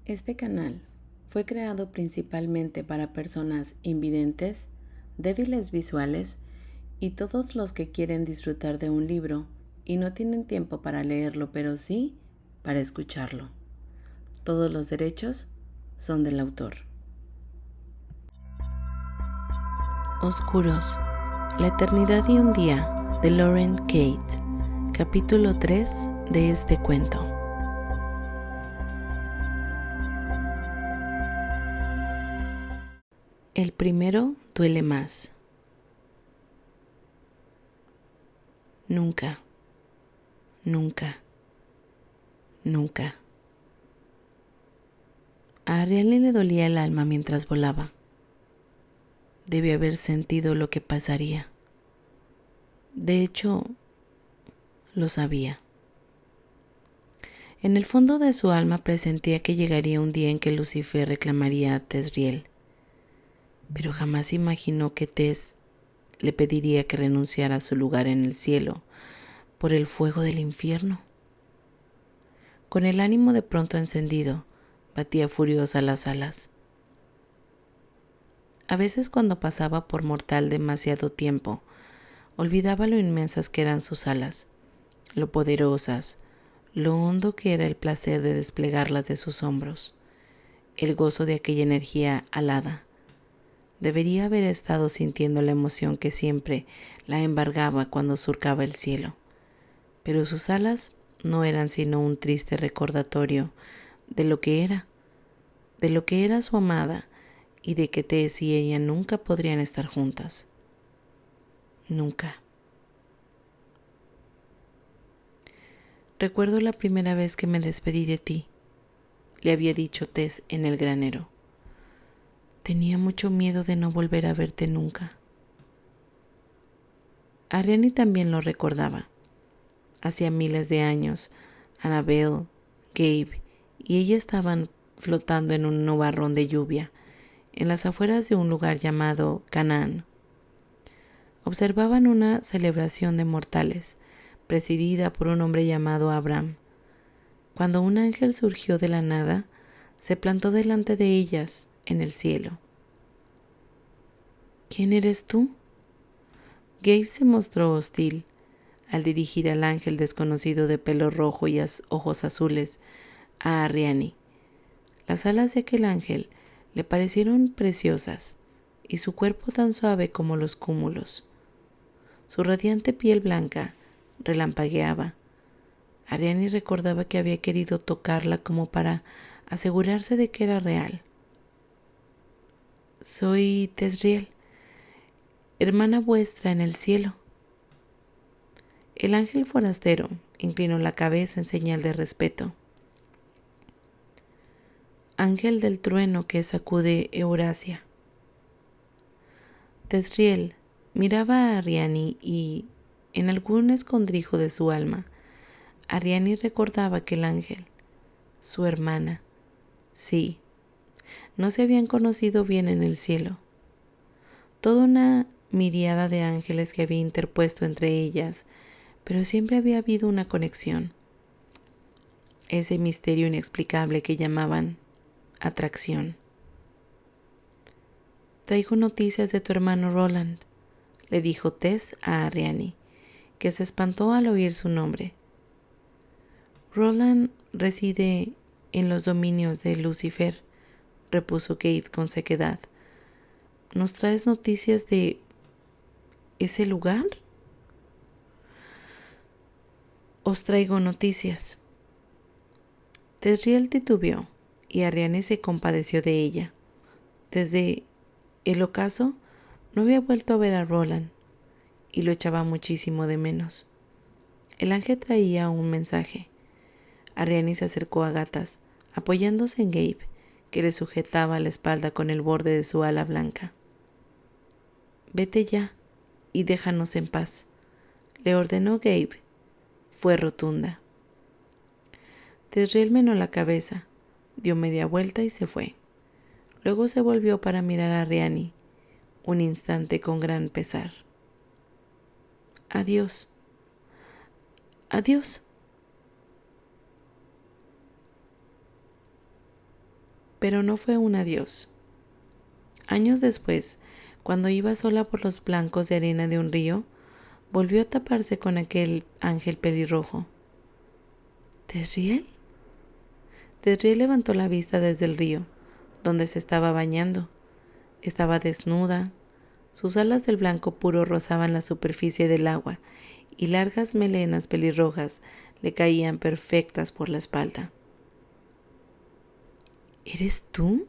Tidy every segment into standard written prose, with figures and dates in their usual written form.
Este canal fue creado principalmente para personas invidentes, débiles visuales y todos los que quieren disfrutar de un libro y no tienen tiempo para leerlo, pero sí para escucharlo. Todos los derechos son del autor. Oscuros, la eternidad y un día, de Lauren Kate, capítulo 3 de este cuento. El primero duele más. Nunca, nunca, nunca. A Ariel le dolía el alma mientras volaba. Debió haber sentido lo que pasaría. De hecho, lo sabía. En el fondo de su alma presentía que llegaría un día en que Lucifer reclamaría a Tesriel, pero jamás imaginó que Tes le pediría que renunciara a su lugar en el cielo por el fuego del infierno. Con el ánimo de pronto encendido, batía furiosa las alas. A veces cuando pasaba por mortal demasiado tiempo, olvidaba lo inmensas que eran sus alas, lo poderosas, lo hondo que era el placer de desplegarlas de sus hombros, el gozo de aquella energía alada. Debería haber estado sintiendo la emoción que siempre la embargaba cuando surcaba el cielo, pero sus alas no eran sino un triste recordatorio de lo que era su amada y de que Tess y ella nunca podrían estar juntas. Nunca. Recuerdo la primera vez que me despedí de ti, le había dicho Tess en el granero. Tenía mucho miedo de no volver a verte nunca. Ariane también lo recordaba. Hacía miles de años, Annabelle, Gabe y ella estaban flotando en un nubarrón de lluvia, en las afueras de un lugar llamado Canaán. Observaban una celebración de mortales, presidida por un hombre llamado Abraham. Cuando un ángel surgió de la nada, se plantó delante de ellas en el cielo. ¿Quién eres tú? Gabe se mostró hostil al dirigir al ángel desconocido de pelo rojo y ojos azules a Ariane. Las alas de aquel ángel le parecieron preciosas y su cuerpo tan suave como los cúmulos. Su radiante piel blanca relampagueaba. Ariane recordaba que había querido tocarla como para asegurarse de que era real. Soy Tesriel, hermana vuestra en el cielo. El ángel forastero inclinó la cabeza en señal de respeto. Ángel del trueno que sacude Eurasia. Tesriel miraba a Ariane y, en algún escondrijo de su alma, Ariane recordaba que el ángel, su hermana, sí, no se habían conocido bien en el cielo. Toda una miríada de ángeles que había interpuesto entre ellas, pero siempre había habido una conexión. Ese misterio inexplicable que llamaban atracción. Traigo noticias de tu hermano Roland, le dijo Tess a Ariane, que se espantó al oír su nombre. Roland reside en los dominios de Lucifer, repuso Gabe con sequedad. ¿Nos traes noticias de ese lugar? Os traigo noticias. Tesriel titubeó y Ariane se compadeció de ella. Desde el ocaso no había vuelto a ver a Roland y lo echaba muchísimo de menos. El ángel traía un mensaje. Ariane se acercó a gatas, apoyándose en Gabe, que le sujetaba la espalda con el borde de su ala blanca. Vete ya y déjanos en paz, le ordenó Gabe. Fue rotunda. Tesriel menó la cabeza, dio media vuelta y se fue. Luego se volvió para mirar a Ariane, un instante con gran pesar. Adiós. Adiós. pero no fue un adiós. Años después, cuando iba sola por los blancos de arena de un río, volvió a taparse con aquel ángel pelirrojo. ¿Tezriel? Tezriel levantó la vista desde el río, donde se estaba bañando. Estaba desnuda. Sus alas del blanco puro rozaban la superficie del agua y largas melenas pelirrojas le caían perfectas por la espalda. ¿Eres tú?,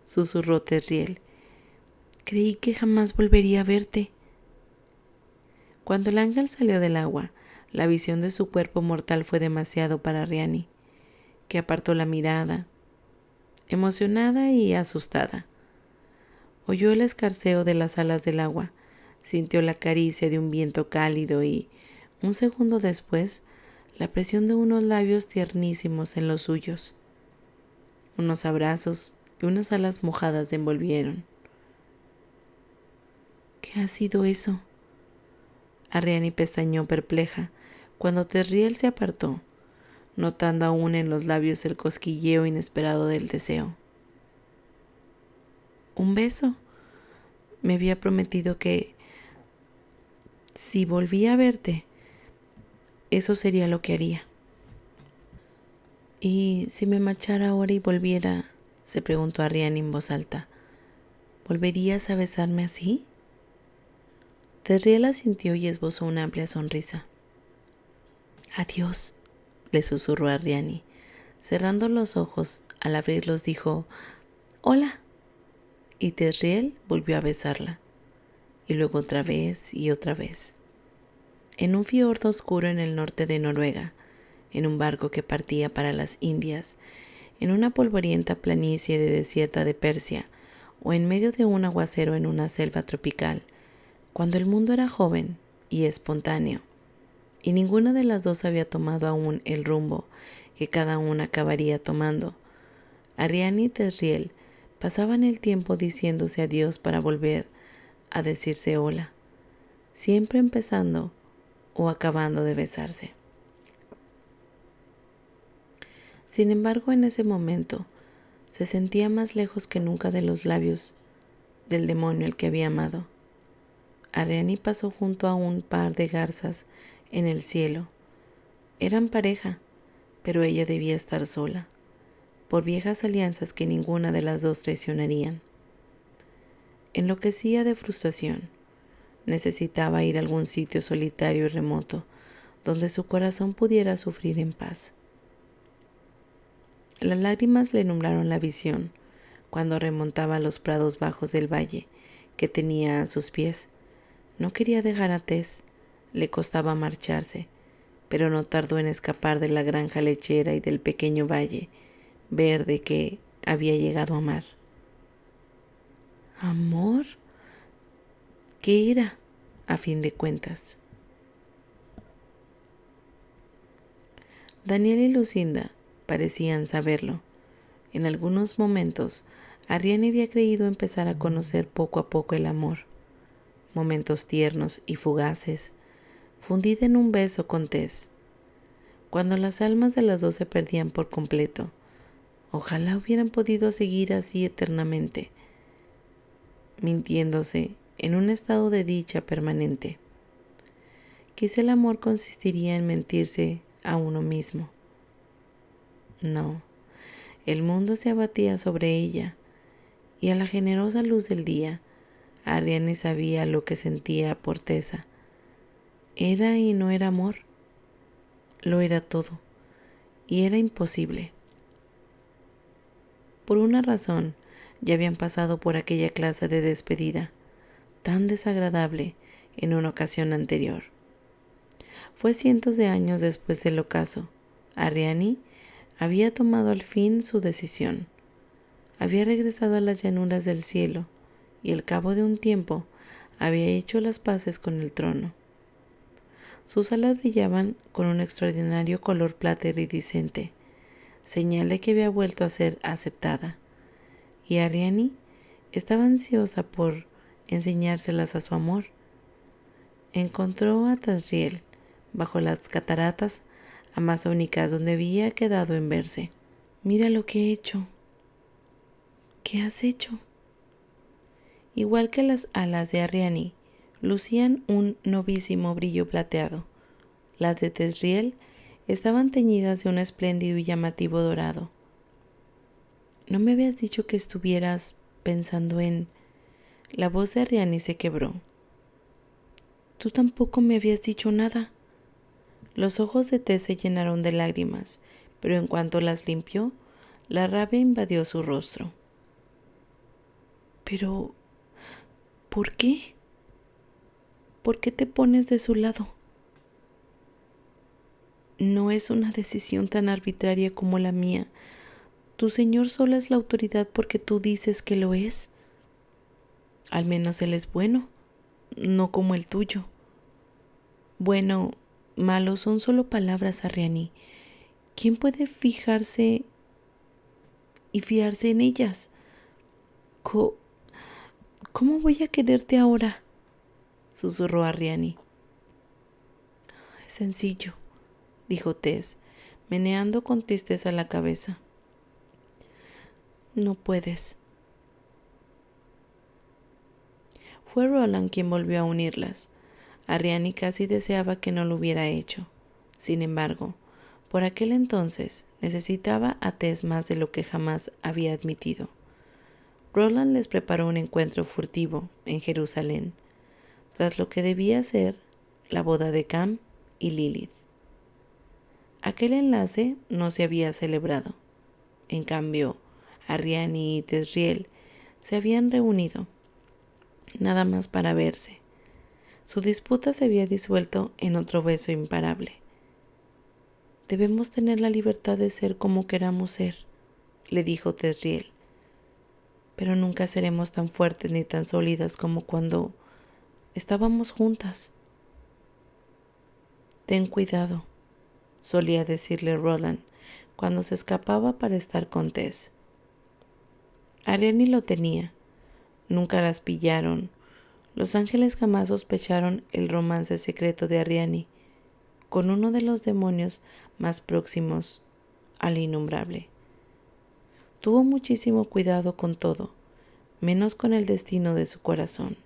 susurró Tezriel. Creí que jamás volvería a verte. Cuando el ángel salió del agua, la visión de su cuerpo mortal fue demasiado para Riani, que apartó la mirada, emocionada y asustada. Oyó el escarceo de las alas del agua, sintió la caricia de un viento cálido y, un segundo después, la presión de unos labios tiernísimos en los suyos. Unos abrazos y unas alas mojadas le envolvieron. ¿Qué ha sido eso?, Riani pestañeó perpleja cuando Tezriel se apartó, notando aún en los labios el cosquilleo inesperado del deseo. Un beso. Me había prometido que, si volvía a verte, eso sería lo que haría. ¿Y si me marchara ahora y volviera?, se preguntó Riani en voz alta. ¿Volverías a besarme así? Tezriel asintió y esbozó una amplia sonrisa. Adiós, le susurró a Riani. Cerrando los ojos, al abrirlos dijo, hola. Y Tezriel volvió a besarla. Y luego otra vez y otra vez. En un fiordo oscuro en el norte de Noruega, en un barco que partía para las Indias, en una polvorienta planicie de desierta de Persia, o en medio de un aguacero en una selva tropical, cuando el mundo era joven y espontáneo, y ninguna de las dos había tomado aún el rumbo que cada una acabaría tomando, Riani y Tezriel pasaban el tiempo diciéndose adiós para volver a decirse hola, siempre empezando o acabando de besarse. Sin embargo, en ese momento se sentía más lejos que nunca de los labios del demonio al que había amado. Riani pasó junto a un par de garzas en el cielo. Eran pareja, pero ella debía estar sola, por viejas alianzas que ninguna de las dos traicionarían. Enloquecía de frustración. Necesitaba ir a algún sitio solitario y remoto, donde su corazón pudiera sufrir en paz. Las lágrimas le nublaron la visión cuando remontaba los prados bajos del valle que tenía a sus pies. No quería dejar a Tez, le costaba marcharse, pero no tardó en escapar de la granja lechera y del pequeño valle verde que había llegado a amar. ¿Amor? ¿Qué era, a fin de cuentas? Daniel y Lucinda parecían saberlo. En algunos momentos, Riani había creído empezar a conocer poco a poco el amor. Momentos tiernos y fugaces, fundida en un beso con Tez. Cuando las almas de las dos se perdían por completo, ojalá hubieran podido seguir así eternamente, mintiéndose en un estado de dicha permanente. Quizá el amor consistiría en mentirse a uno mismo. No, el mundo se abatía sobre ella, y a la generosa luz del día, Riani sabía lo que sentía por Tessa. Era y no era amor, lo era todo, y era imposible. Por una razón, ya habían pasado por aquella clase de despedida, tan desagradable en una ocasión anterior. Fue cientos de años después del ocaso. Riani había tomado al fin su decisión. Había regresado a las llanuras del cielo y al cabo de un tiempo había hecho las paces con el trono. Sus alas brillaban con un extraordinario color plata iridiscente, señal de que había vuelto a ser aceptada, y Riani estaba ansiosa por enseñárselas a su amor. Encontró a Tezriel bajo las cataratas amazónicas donde había quedado en verse. «Mira lo que he hecho», ¿Qué has hecho? Igual que las alas de Arriani, lucían un novísimo brillo plateado. Las de Tezriel estaban teñidas de un espléndido y llamativo dorado. ¿No me habías dicho que estuvieras pensando en...? La voz de Arriani se quebró. Tú tampoco me habías dicho nada. Los ojos de Tez se llenaron de lágrimas, pero en cuanto las limpió, la rabia invadió su rostro. Pero, ¿por qué? ¿Por qué te pones de su lado? No es una decisión tan arbitraria como la mía. Tu señor solo es la autoridad porque tú dices que lo es. Al menos él es bueno, no como el tuyo. Bueno, malo son solo palabras, Arriani. ¿Quién puede fijarse y fiarse en ellas? ¿Cómo voy a quererte ahora?, susurró Arriani. Es sencillo, dijo Tez, meneando con tristeza la cabeza. No puedes. Fue Roland quien volvió a unirlas. Arriani casi deseaba que no lo hubiera hecho. Sin embargo, por aquel entonces necesitaba a Tez más de lo que jamás había admitido. Roland les preparó un encuentro furtivo en Jerusalén, tras lo que debía ser la boda de Cam y Lilith. Aquel enlace no se había celebrado. En cambio, Arriani y Tezriel se habían reunido, nada más para verse. Su disputa se había disuelto en otro beso imparable. Debemos tener la libertad de ser como queramos ser, le dijo Tezriel. Pero nunca seremos tan fuertes ni tan sólidas como cuando estábamos juntas. Ten cuidado, solía decirle Roland cuando se escapaba para estar con Tez. Arriani lo tenía. Nunca las pillaron. Los ángeles jamás sospecharon el romance secreto de Arriani con uno de los demonios más próximos al innombrable. Tuvo muchísimo cuidado con todo, menos con el destino de su corazón.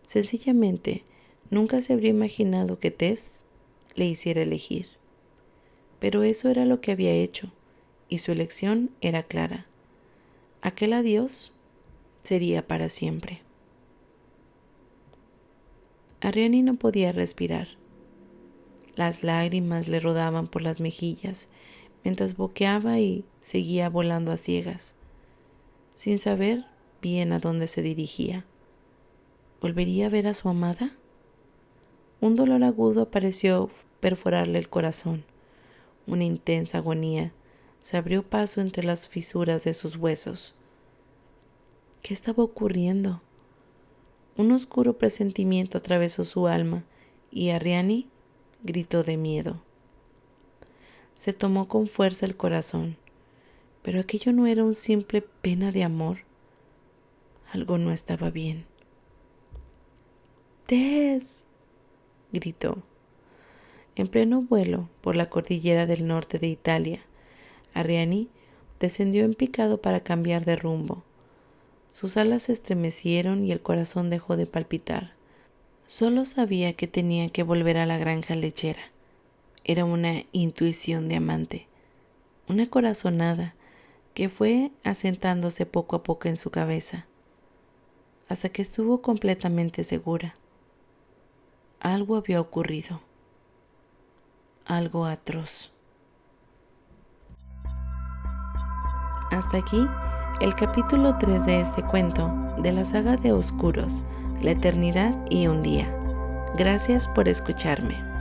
Sencillamente, nunca se habría imaginado que Tez le hiciera elegir. Pero eso era lo que había hecho, y su elección era clara. Aquel adiós sería para siempre. Arriani no podía respirar. Las lágrimas le rodaban por las mejillas mientras boqueaba y seguía volando a ciegas, sin saber bien a dónde se dirigía. ¿Volvería a ver a su amada? Un dolor agudo pareció perforarle el corazón. Una intensa agonía se abrió paso entre las fisuras de sus huesos. ¿Qué estaba ocurriendo? Un oscuro presentimiento atravesó su alma y Arriani gritó de miedo. Se tomó con fuerza el corazón, pero aquello no era un simple pena de amor. Algo no estaba bien. ¡Tez!, gritó. En pleno vuelo por la cordillera del norte de Italia, Arriani descendió en picado para cambiar de rumbo. Sus alas se estremecieron y el corazón dejó de palpitar. Solo sabía que tenía que volver a la granja lechera. Era una intuición de amante, una corazonada que fue asentándose poco a poco en su cabeza, hasta que estuvo completamente segura. Algo había ocurrido, algo atroz. Hasta aquí el capítulo 3 de este cuento de la saga de Oscuros, la eternidad y un día. Gracias por escucharme.